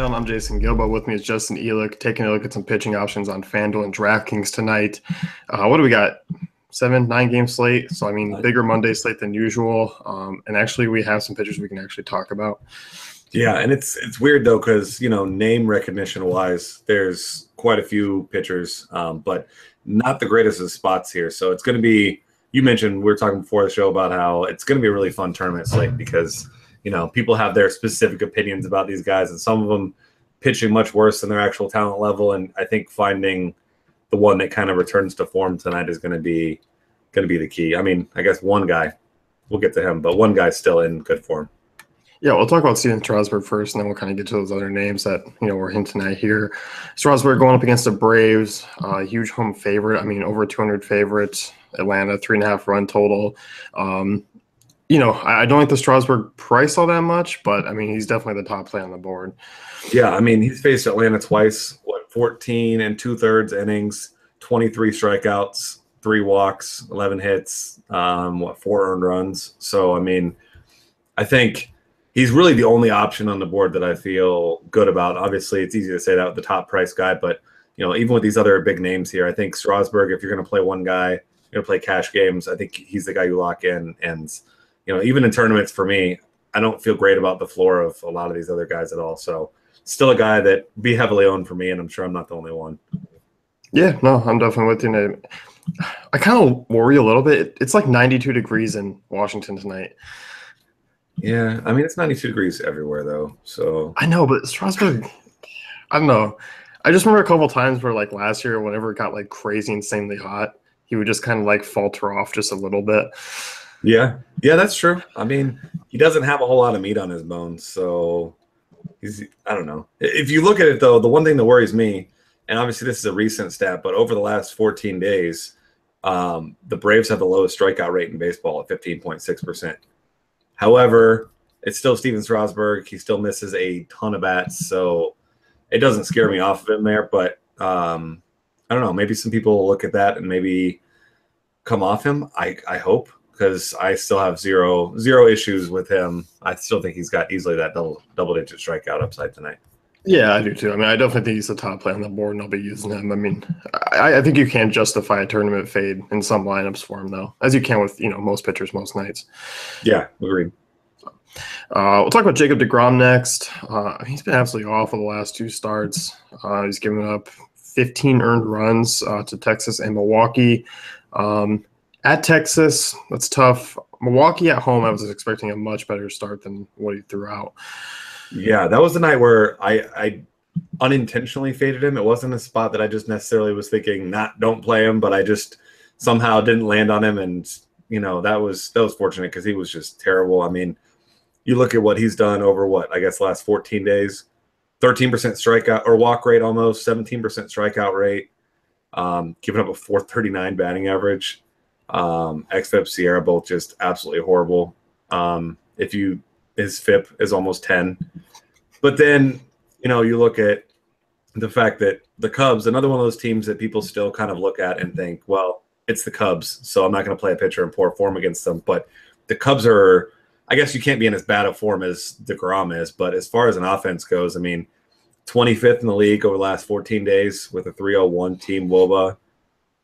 Rundown. I'm Jason Gilbo. With me is Justin Elick, taking a look at some pitching options on FanDuel and DraftKings tonight. What do we got? 9 game slate. So, bigger Monday slate than usual. And actually, we have some pitchers we can actually talk about. Yeah, and it's weird, though, because, name recognition-wise, there's quite a few pitchers, but not the greatest of spots here. So it's going to be – you mentioned we were talking before the show about how it's going to be a really fun tournament slate because – people have their specific opinions about these guys, and some of them pitching much worse than their actual talent level. And I think finding the one that kind of returns to form tonight is going to be the key. I guess one guy, we'll get to him, but one guy's still in good form. Yeah, we'll talk about Steven Strasburg first, and then we'll kind of get to those other names that we're hinting at here. Strasburg going up against the Braves, huge home favorite. Over 200 favorites. Atlanta 3.5 run total. I don't like the Strasburg price all that much, but he's definitely the top play on the board. Yeah, he's faced Atlanta twice, 14 and 2/3 innings, 23 strikeouts, 3 walks, 11 hits, 4 earned runs. So, I think he's really the only option on the board that I feel good about. Obviously, it's easy to say that with the top price guy, but even with these other big names here, I think Strasburg, if you're going to play one guy, you're going to play cash games, I think he's the guy you lock in. And even in tournaments for me, I don't feel great about the floor of a lot of these other guys at all. So still a guy that be heavily owned for me, and I'm sure I'm not the only one. Yeah, no, I'm definitely with you. I kind of worry a little bit. It's like 92 degrees in Washington tonight. Yeah, it's 92 degrees everywhere, though. So I know, but Strasburg, I don't know. I just remember a couple of times where, like last year, whenever it got like crazy, insanely hot, he would just kind of like falter off just a little bit. Yeah, that's true. He doesn't have a whole lot of meat on his bones, so I don't know. If you look at it, though, the one thing that worries me, and obviously this is a recent stat, but over the last 14 days, the Braves have the lowest strikeout rate in baseball at 15.6%. However, it's still Steven Strasburg. He still misses a ton of bats, so it doesn't scare me off of him there. But I don't know. Maybe some people will look at that and maybe come off him. I hope. Because I still have zero issues with him. I still think he's got easily that double-digit strikeout upside tonight. Yeah, I do too. I definitely think he's the top play on the board, and I'll be using him. I think you can justify a tournament fade in some lineups for him, though, as you can with most pitchers most nights. Yeah, agreed. We'll talk about Jacob deGrom next. He's been absolutely awful the last 2 starts. He's given up 15 earned runs to Texas and Milwaukee. At Texas, that's tough. Milwaukee at home, I was expecting a much better start than what he threw out. Yeah, that was the night where I unintentionally faded him. It wasn't a spot that I just necessarily was thinking, don't play him, but I just somehow didn't land on him. And, that was fortunate because he was just terrible. You look at what he's done over the last 14 days, 13% strikeout or walk rate almost, 17% strikeout rate, giving up a 439 batting average. XFIP Sierra both just absolutely horrible. His FIP is almost 10. But then, you look at the fact that the Cubs, another one of those teams that people still kind of look at and think, well, it's the Cubs, so I'm not going to play a pitcher in poor form against them. But the Cubs are, I guess you can't be in as bad a form as deGrom is, but as far as an offense goes, 25th in the league over the last 14 days with a 301 team WOBA.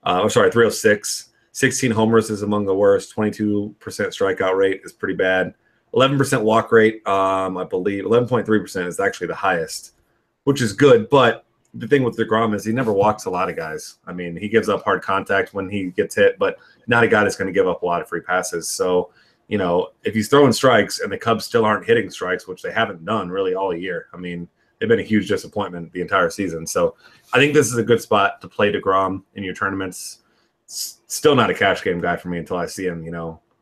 306. 16 homers is among the worst. 22% strikeout rate is pretty bad. 11% walk rate, I believe 11.3% is actually the highest, which is good. But the thing with deGrom is he never walks a lot of guys. He gives up hard contact when he gets hit, but not a guy that's going to give up a lot of free passes. So, if he's throwing strikes and the Cubs still aren't hitting strikes, which they haven't done really all year, they've been a huge disappointment the entire season. So I think this is a good spot to play deGrom in your tournaments. Still not a cash game guy for me until I see him,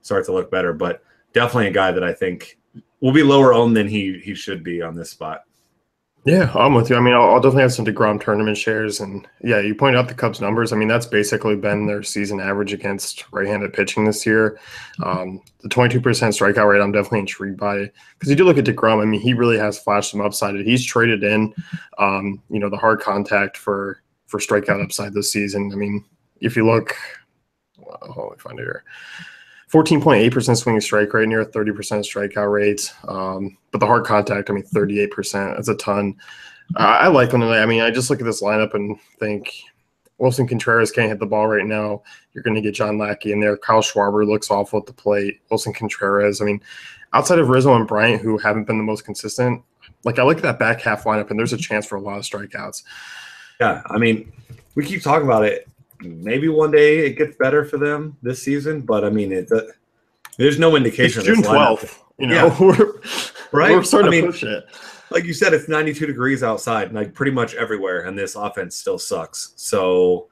start to look better. But definitely a guy that I think will be lower owned than he should be on this spot. Yeah, I'm with you. I'll definitely have some deGrom tournament shares. And, yeah, you pointed out the Cubs' numbers. That's basically been their season average against right-handed pitching this year. The 22% strikeout rate I'm definitely intrigued by because you do look at deGrom. He really has flashed some upside. He's traded in, the hard contact for strikeout upside this season. If you look, let me find it here. 14.8% swinging strike rate, near 30% strikeout rate. But the hard contact, I mean, 38%. That's a ton. I like them tonight. I mean, I just look at this lineup and think Wilson Contreras can't hit the ball right now. You're going to get John Lackey in there. Kyle Schwarber looks awful at the plate. Wilson Contreras. I mean, outside of Rizzo and Bryant, who haven't been the most consistent, like I look at that back half lineup, and there's a chance for a lot of strikeouts. Yeah, I mean, we keep talking about it. Maybe one day it gets better for them this season, but I mean, there's no indication. It's June 12th. You know, we're starting to push it. Like you said, it's 92 degrees outside, like pretty much everywhere, and this offense still sucks. So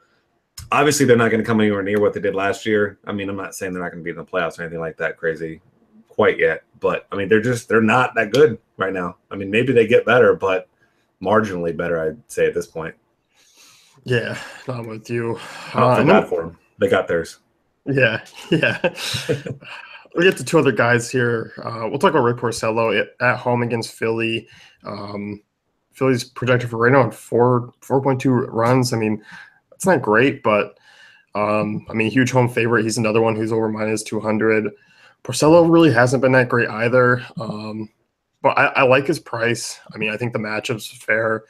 obviously, they're not going to come anywhere near what they did last year. I mean, I'm not saying they're not going to be in the playoffs or anything like that crazy quite yet, but I mean, they're not that good right now. I mean, maybe they get better, but marginally better, I'd say at this point. Yeah, I'm with you. I feel bad for them. They got theirs. Yeah. We get to two other guys here. We'll talk about Rick Porcello at home against Philly. Philly's projected for right now at 4.2 runs. I mean, that's not great, but I mean, huge home favorite. He's another one who's over minus 200. Porcello really hasn't been that great either. But I like his price. I mean, I think the matchup's fair.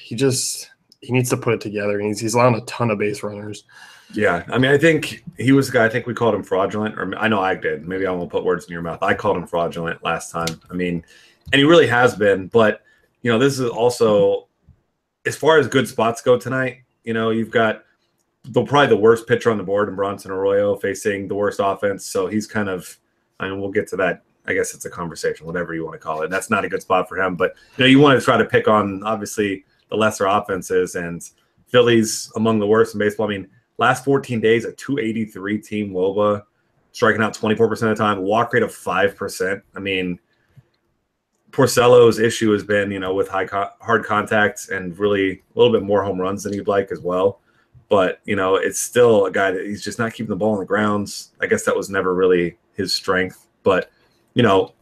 He needs to put it together. He's allowing a ton of base runners. Yeah, I mean, I think he was the guy. I think we called him fraudulent, or I know I did. Maybe I won't put words in your mouth. I called him fraudulent last time. I mean, and he really has been. But you know, this is also as far as good spots go tonight. You know, you've got probably the worst pitcher on the board in Bronson Arroyo facing the worst offense. So he's kind of. I mean, we'll get to that. I guess it's a conversation, whatever you want to call it. That's not a good spot for him. But you know, you want to try to pick on obviously the lesser offenses, and Philly's among the worst in baseball. I mean. Last 14 days, a 283 team WOBA, striking out 24% of the time, walk rate of 5%. I mean, Porcello's issue has been, you know, with hard contacts and really a little bit more home runs than he'd like as well. But, you know, it's still a guy that he's just not keeping the ball on the grounds. I guess that was never really his strength. But, you know,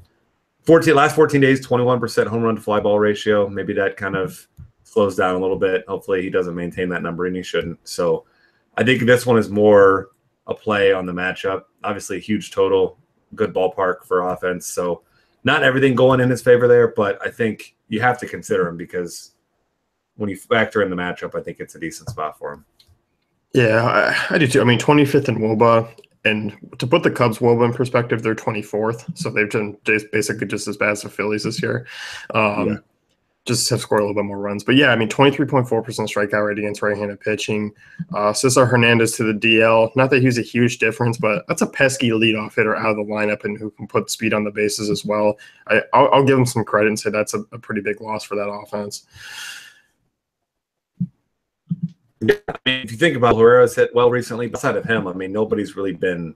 last 14 days, 21% home run to fly ball ratio. Maybe that kind of slows down a little bit. Hopefully he doesn't maintain that number, and he shouldn't. So, I think this one is more a play on the matchup. Obviously, a huge total, good ballpark for offense. So not everything going in his favor there, but I think you have to consider him because when you factor in the matchup, I think it's a decent spot for him. Yeah, I do too. I mean, 25th in WOBA. And to put the Cubs WOBA in perspective, they're 24th. So they've done basically just as bad as the Phillies this year. Just have scored a little bit more runs. But yeah, I mean, 23.4% strikeout rate against right-handed pitching. Cesar Hernandez to the DL. Not that he was a huge difference, but that's a pesky leadoff hitter out of the lineup and who can put speed on the bases as well. I'll give him some credit and say that's a pretty big loss for that offense. Yeah, I mean, if you think about Herrera's hit well recently, outside of him, I mean, nobody's really been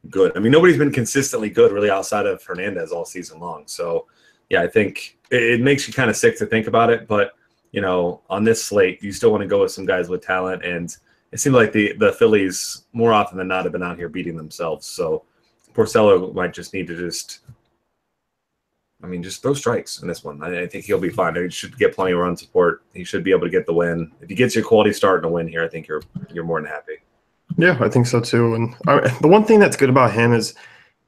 good. I mean, nobody's been consistently good really outside of Hernandez all season long. So, yeah, I think it makes you kind of sick to think about it. But, you know, on this slate, you still want to go with some guys with talent. And it seems like the Phillies, more often than not, have been out here beating themselves. So Porcello might just need to just throw strikes in this one. I think he'll be fine. He should get plenty of run support. He should be able to get the win. If he gets your quality start and a win here, I think you're more than happy. Yeah, I think so too. And the one thing that's good about him is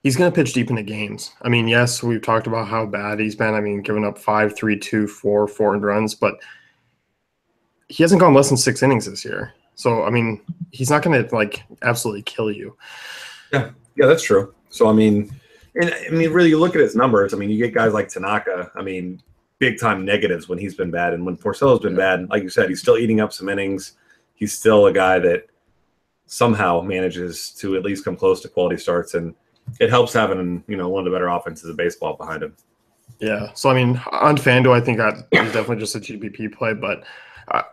he's going to pitch deep into games. I mean, yes, we've talked about how bad he's been. I mean, giving up 5, 3, 2, 4 runs, but he hasn't gone less than 6 innings this year. So, I mean, he's not going to absolutely kill you. Yeah, that's true. So, really, you look at his numbers. I mean, you get guys like Tanaka. I mean, big time negatives when he's been bad, and when Porcello's been bad, like you said, he's still eating up some innings. He's still a guy that somehow manages to at least come close to quality starts, and it helps having one of the better offenses of baseball behind him. Yeah. So I mean, on FanDuel, I think that's definitely just a GPP play, but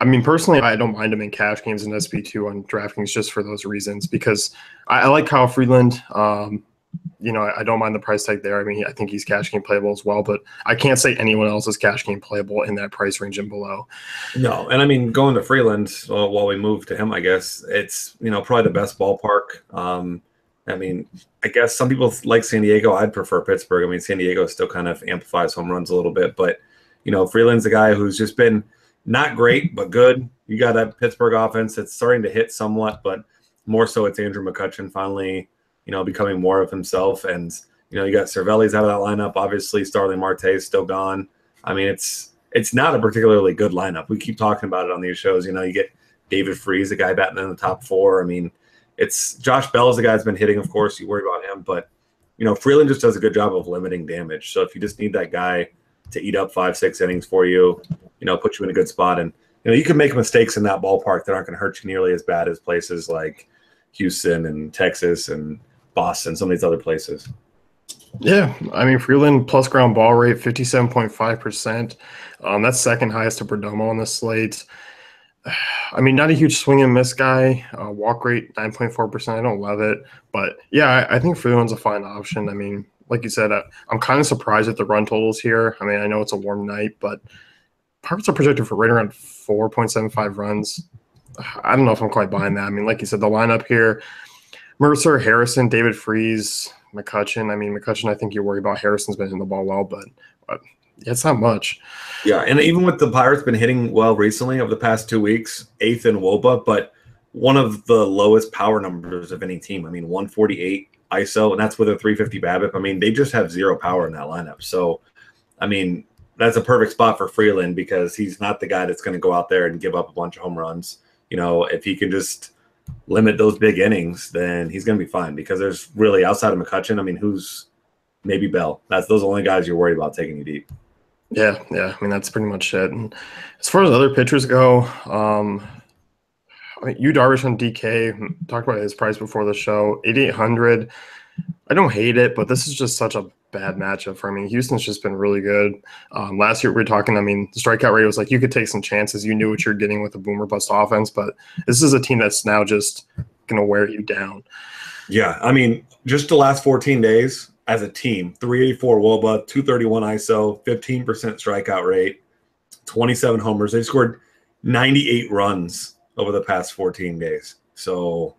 I mean, personally, I don't mind him in cash games and SP2 on DraftKings just for those reasons, because I like Kyle Freeland. I don't mind the price tag there. I mean, I think he's cash game playable as well, but I can't say anyone else is cash game playable in that price range and below. No, and I mean, going to Freeland while we move to him, I guess it's probably the best ballpark. I mean, I guess some people like San Diego. I'd prefer Pittsburgh. I mean, San Diego still kind of amplifies home runs a little bit, but Freeland's a guy who's just been not great but good. You got that Pittsburgh offense that's starting to hit somewhat, but more so it's Andrew McCutchen finally becoming more of himself. And, you got Cervelli's out of that lineup. Obviously, Starling Marte is still gone. I mean, it's not a particularly good lineup. We keep talking about it on these shows. You get David Freese, a guy batting in the top 4. I mean, it's Josh Bell is the guy that's been hitting, of course. You worry about him. But, Freeland just does a good job of limiting damage. So if you just need that guy to eat up 5-6 innings for you, put you in a good spot. And, you can make mistakes in that ballpark that aren't going to hurt you nearly as bad as places like Houston and Texas and Boston, some of these other places. Yeah, I mean, Freeland plus ground ball rate, 57.5%. That's second highest to Perdomo on the slate. I mean, not a huge swing and miss guy. Walk rate, 9.4%. I don't love it. But, yeah, I think Freeland's a fine option. I mean, like you said, I'm kind of surprised at the run totals here. I mean, I know it's a warm night, but Pirates are projected for right around 4.75 runs. I don't know if I'm quite buying that. I mean, like you said, the lineup here, Mercer, Harrison, David Freese, McCutchen. I mean, McCutchen, I think you worry about. Harrison's been hitting the ball well, but yeah, it's not much. Yeah, and even with the Pirates been hitting well recently over the past 2 weeks, 8th in WOBA, but one of the lowest power numbers of any team. I mean, 148 ISO, and that's with a 350 BABIP. I mean, they just have zero power in that lineup. So, I mean, that's a perfect spot for Freeland because he's not the guy that's going to go out there and give up a bunch of home runs. If he can just limit those big innings, then he's going to be fine because there's really outside of McCutchen. I mean, who's maybe Bell? Those are the only guys you're worried about taking you deep. Yeah. I mean, that's pretty much it. And as far as other pitchers go, I mean, Yu Darvish on DK, talked about his price before the show, 8,800. I don't hate it, but this is just such a bad matchup for me. Houston's just been really good. Last year we were talking, I mean, the strikeout rate was like you could take some chances. You knew what you're getting with a boomer bust offense, but this is a team that's now just going to wear you down. Yeah, I mean, just the last 14 days as a team, 384 WOBA, 231 ISO, 15% strikeout rate, 27 homers. They scored 98 runs over the past 14 days. So,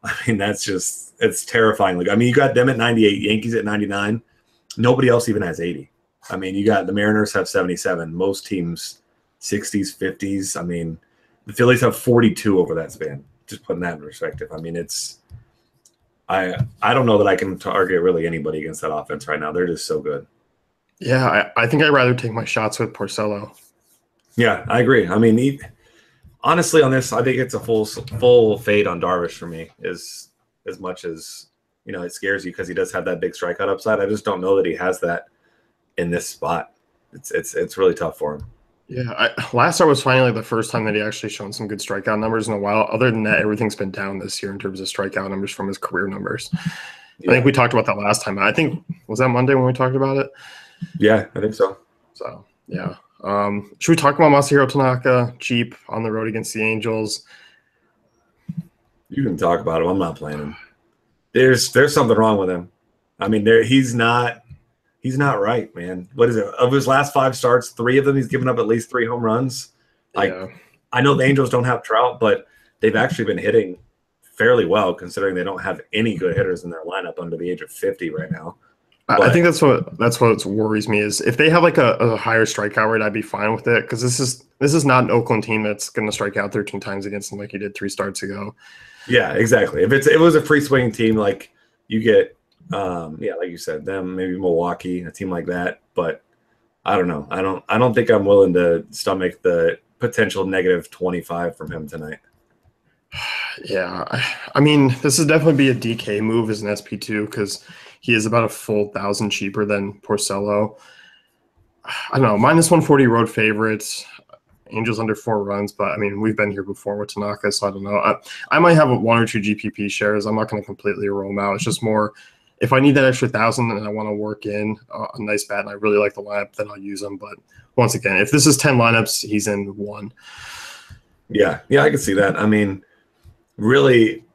I mean, it's terrifying. Like, I mean, you got them at 98, Yankees at 99. Nobody else even has 80. I mean, you got the Mariners have 77. Most teams 60s, 50s. I mean, the Phillies have 42 over that span. Just putting that in perspective. I mean, I don't know that I can target really anybody against that offense right now. They're just so good. Yeah, I think I'd rather take my shots with Porcello. Yeah, I agree. I mean, honestly, on this, I think it's a full fade on Darvish for me. As much as it scares you because he does have that big strikeout upside. I just don't know that he has that in this spot. It's really tough for him. Yeah, last start was finally the first time that he actually shown some good strikeout numbers in a while. Other than that, everything's been down this year in terms of strikeout numbers from his career numbers. Yeah. I think we talked about that last time. I think, was that Monday when we talked about it? Yeah, I think so. So, yeah. Should we talk about Masahiro Tanaka, cheap on the road against the Angels? You can talk about him. I'm not playing him. There's something wrong with him. I mean, he's not right, man. What is it? Of his last 5 starts, 3 of them he's given up at least 3 home runs. Like, yeah. I know the Angels don't have Trout, but they've actually been hitting fairly well considering they don't have any good hitters in their lineup under the age of 50 right now. But I think that's what worries me is if they have like a higher strikeout rate, I'd be fine with it because this is not an Oakland team that's going to strike out 13 times against them like you did 3 starts ago. Yeah, exactly. If it was a free swinging team, like you get, like you said, them, maybe Milwaukee, a team like that. But I don't know. I don't think I'm willing to stomach the potential negative 25 from him tonight. Yeah, I mean, this would definitely be a DK move as an SP2 because he is about a full 1,000 cheaper than Porcello. I don't know, -140 road favorites. Angels under 4 runs, but I mean, we've been here before with Tanaka, so I don't know. I might have 1 or 2 GPP shares. I'm not going to completely roll them out. It's just more if I need that extra 1,000 and I want to work in a nice bat and I really like the lineup, then I'll use them. But once again, if this is 10 lineups, he's in 1. Yeah, I can see that. I mean, really,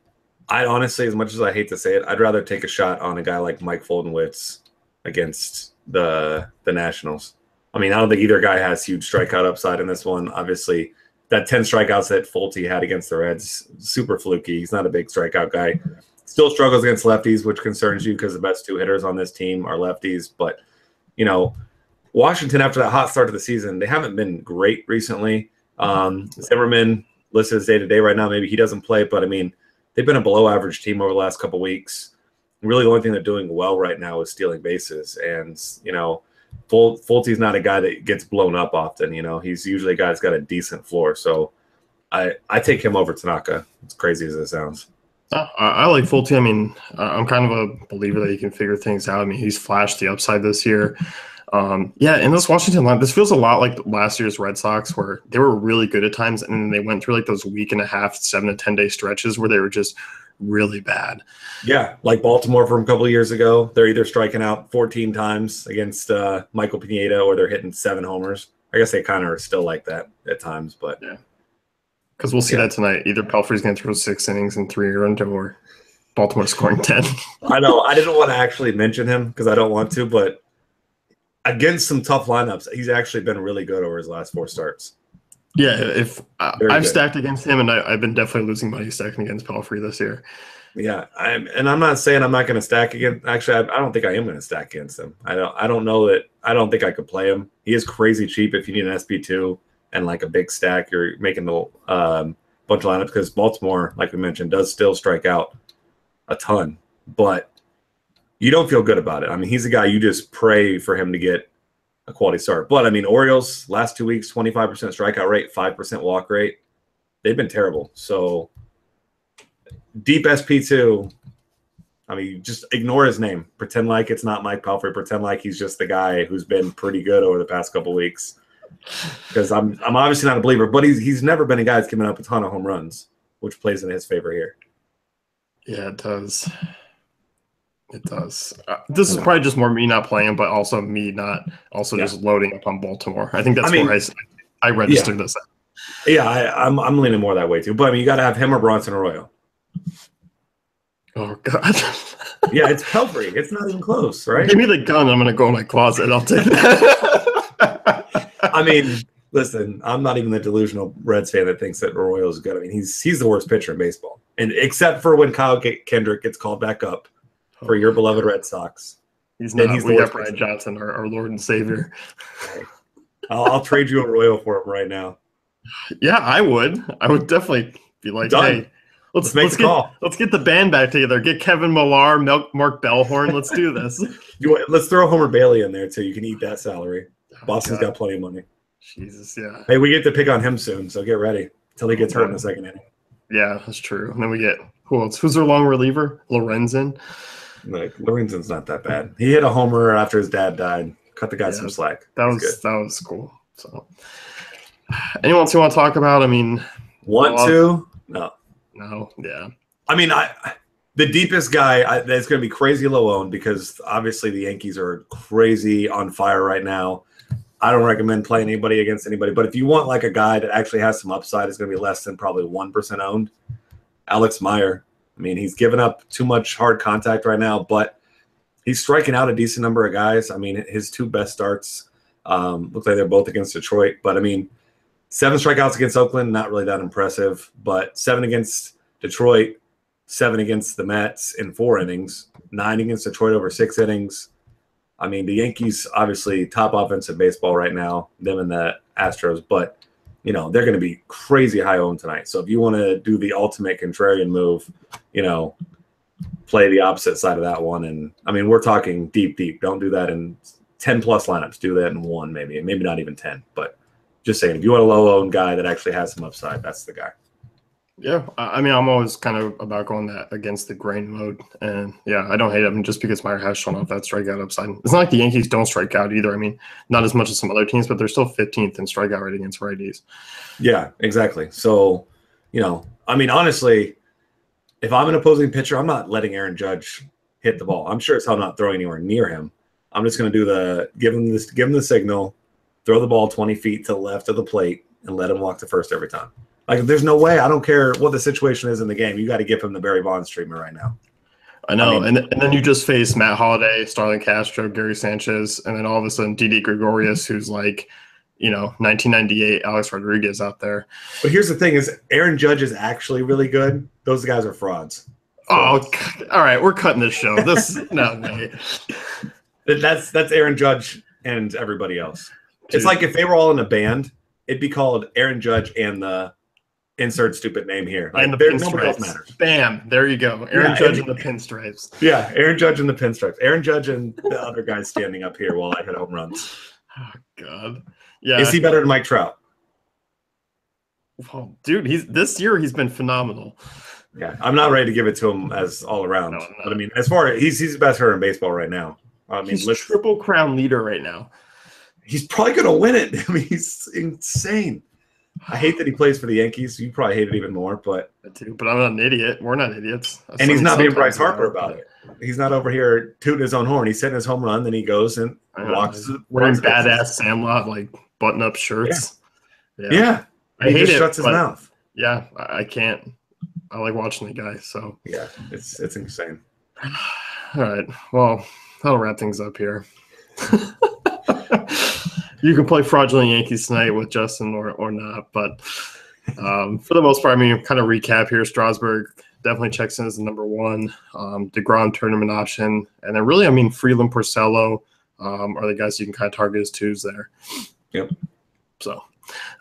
I honestly, as much as I hate to say it, I'd rather take a shot on a guy like Mike Foldenwitz against the Nationals. I mean, I don't think either guy has huge strikeout upside in this one. Obviously, that 10 strikeouts that Folty had against the Reds, super fluky. He's not a big strikeout guy. Still struggles against lefties, which concerns you because the best 2 hitters on this team are lefties. But, Washington, after that hot start to the season, they haven't been great recently. Zimmerman listed as day-to-day right now. Maybe he doesn't play, but, I mean, they've been a below-average team over the last couple weeks. Really, the only thing they're doing well right now is stealing bases. And, Fultzy's not a guy that gets blown up often. He's usually a guy that's got a decent floor. So I take him over Tanaka, as crazy as it sounds. I like Fulte. I mean, I'm kind of a believer that he can figure things out. I mean, he's flashed the upside this year. Yeah, in this Washington line, this feels a lot like last year's Red Sox, where they were really good at times, and then they went through like those week and a half, 7 to 10 day stretches where they were just really bad. Yeah, like Baltimore from a couple of years ago. They're either striking out 14 times against Michael Pineda, or they're hitting 7 homers. I guess they kind of are still like that at times, but yeah. Because we'll see that tonight. Either Pelfrey's going to throw 6 innings and 3 earned, or Baltimore scoring 10. I know. I didn't want to actually mention him because I don't want to, but against some tough lineups, he's actually been really good over his last 4 starts. Yeah, if I've stacked against him, and I've been definitely losing money stacking against Pelfrey this year. Yeah, I'm not saying I'm not going to stack against. Actually, I don't think I am going to stack against him. I don't know that. I don't think I could play him. He is crazy cheap if you need an SP2 and like a big stack. You're making the bunch of lineups, because Baltimore, like we mentioned, does still strike out a ton, but you don't feel good about it. I mean, he's a guy you just pray for him to get a quality start. But I mean, Orioles last 2 weeks, 25% strikeout rate, 5% walk rate. They've been terrible. So deep SP2. I mean, just ignore his name. Pretend like it's not Mike Pelfrey. Pretend like he's just the guy who's been pretty good over the past couple weeks. Because I'm obviously not a believer, but he's never been a guy that's given up a ton of home runs, which plays in his favor here. Yeah, it does. It does. This is probably just more me not playing, but also me not just loading up on Baltimore. I think that's where I registered this at. Yeah, I'm leaning more that way too. But I mean, you got to have him or Bronson Arroyo. Oh God. Yeah, it's Pelfrey. It's not even close, right? Give me the gun. I'm gonna go in my closet. I'll take that. I mean, listen, I'm not even the delusional Reds fan that thinks that Arroyo is good. I mean, he's the worst pitcher in baseball, and except for when Kyle Kendrick gets called back up for your beloved Red Sox. He's not. We got Brad Johnson, our Lord and Savior. I'll trade you Arroyo for him right now. Yeah, I would. I would definitely be like, done. Hey, let's get the band back together. Get Kevin Millar, Mark Bellhorn. Let's do this. Let's throw Homer Bailey in there too. You can eat that salary. Boston's got plenty of money. Jesus, yeah. Hey, we get to pick on him soon, so get ready until he gets hurt in the second inning. Yeah, that's true. And then we get who else? Who's their long reliever? Lorenzen. Like, Lorenzen's not that bad. He hit a homer after his dad died. Cut the guy some slack. That was cool. So, anyone else you want to talk about? I mean, no, yeah. I mean, the deepest guy that's going to be crazy low owned, because obviously the Yankees are crazy on fire right now. I don't recommend playing anybody against anybody, but if you want like a guy that actually has some upside, it's going to be less than probably 1% owned. Alex Meyer. I mean, he's given up too much hard contact right now, but he's striking out a decent number of guys. I mean, his 2 best starts look like they're both against Detroit, but I mean, 7 strikeouts against Oakland, not really that impressive, but 7 against Detroit, 7 against the Mets in 4 innings, 9 against Detroit over 6 innings. I mean, the Yankees, obviously top offensive baseball right now, them and the Astros, but they're going to be crazy high owned tonight. So if you want to do the ultimate contrarian move, play the opposite side of that one. And I mean, we're talking deep. Don't do that in 10 plus lineups. Do that in 1, maybe not even 10. But just saying, if you want a low owned guy that actually has some upside, that's the guy. Yeah, I mean, I'm always kind of about going that against the grain mode, and yeah, I don't hate him just because Meyer has shown off that strikeout upside. It's not like the Yankees don't strike out either. I mean, not as much as some other teams, but they're still 15th in strikeout rate against righties. Yeah, exactly. So, I mean, honestly, if I'm an opposing pitcher, I'm not letting Aaron Judge hit the ball. I'm sure it's hell not throwing anywhere near him. I'm just going to do give him the signal, throw the ball 20 feet to the left of the plate, and let him walk to first every time. Like, there's no way. I don't care what the situation is in the game. You got to give him the Barry Bonds treatment right now. I know. And then you just face Matt Holliday, Starlin Castro, Gary Sanchez, and then all of a sudden Didi Gregorius, who's like, 1998 Alex Rodriguez out there. But here's the thing is Aaron Judge is actually really good. Those guys are frauds. Oh, all right. We're cutting this show. No way. That's Aaron Judge and everybody else. Dude. It's like if they were all in a band, it'd be called Aaron Judge and the insert stupid name here. And the nobody else pinstripes. matters. Bam. There you go. Aaron Judge and the pinstripes. Yeah, Aaron Judge and the pinstripes. Aaron Judge and the other guy standing up here while I hit home runs. Oh, God. Yeah. Is he better than Mike Trout? Well, dude, this year he's been phenomenal. Yeah, I'm not ready to give it to him as all around. No. But I mean, as far as he's the best hitter in baseball right now. I mean, he's Triple Crown leader right now. He's probably going to win it. I mean, he's insane. I hate that he plays for the Yankees. You probably hate it even more, but I do. But I'm not an idiot. We're not idiots. And he's not being Bryce Harper about it. He's not over here tooting his own horn. He's hitting his home run, then he goes and walks. Wearing badass Sandlot like button-up shirts. Yeah. I hate just it. Shuts his mouth. Yeah, I can't. I like watching the guy. So yeah, it's insane. All right. Well, that'll wrap things up here. You can play fraudulent Yankees tonight with Justin or not, but for the most part, I mean, kind of recap here. Strasburg definitely checks in as the number one. DeGrom tournament option, and then really, I mean, Freeland, Porcello are the guys you can kind of target as twos there. Yep. So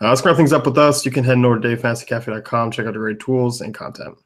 let's wrap things up with us. You can head over to DaveFantasyCafe.com, check out the great tools and content.